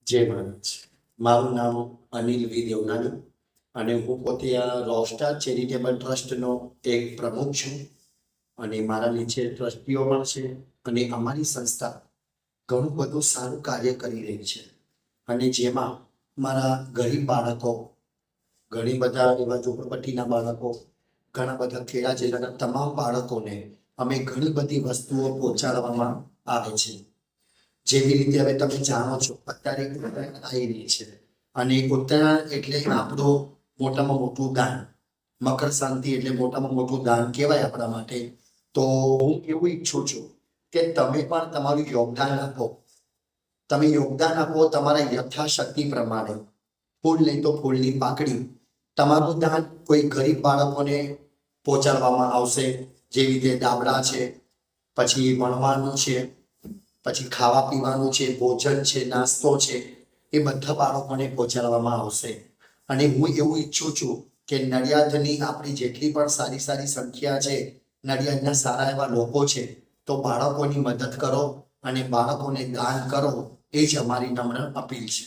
જય મહારાજ. મારું નામ અનિલ વી દેવનાની અને હું પોતે આ રોસ્ટાર ચેરિટેબલ ટ્રસ્ટનો એક પ્રમુખ છું અને મારા નીચે ટ્રસ્ટીઓ પણ છે અને અમારી સંસ્થા ઘણું બધું સારું કાર્ય કરી રહી છે અને જેમાં મારા ગરીબ બાળકો, ઘણી બધા એવા ઝૂંપડપટ્ટીના બાળકો, ઘણા બધા ખેડા જિલ્લાના તમામ બાળકોને અમે ઘણી બધી વસ્તુઓ પહોંચાડવામાં આવે છે. જેવી રીતે હવે તમે જાણો છો, અત્યારે ઉત્તરાયણ આવી રહી છે અને ઉત્તરાયણ એટલે આપણું મોટામાં મોટું દાન. મકર સંક્રાંતિ એટલે મોટામાં મોટું દાન કહેવાય આપણા માટે. તો હું એવું ઈચ્છું છું કે તમે પણ તમારું યોગદાન આપો. તમે યોગદાન આપો તમારા યથાશક્તિ પ્રમાણે. ફૂલ નહીં તો ફૂલની પાંખડી. તમારું દાન કોઈ ગરીબ બાળકોને પહોંચાડવામાં આવશે. જેવી રીતે દાબડા છે, પછી ભણવાનું છે, પછી ખાવા પીવાનું છે, ભોજન છે, નાસ્તો છે, એ બધા બાળકોને પહોંચાડવામાં આવશે. અને હું એવું ઈચ્છું છું કે નડિયાદની આપણી જેટલી પણ સારી સારી સંખ્યા છે, નડિયાદના સારા એવા લોકો છે, તો બાળકોની મદદ કરો અને બાળકોને દાન કરો. એ જ અમારી નમ્ર અપીલ છે.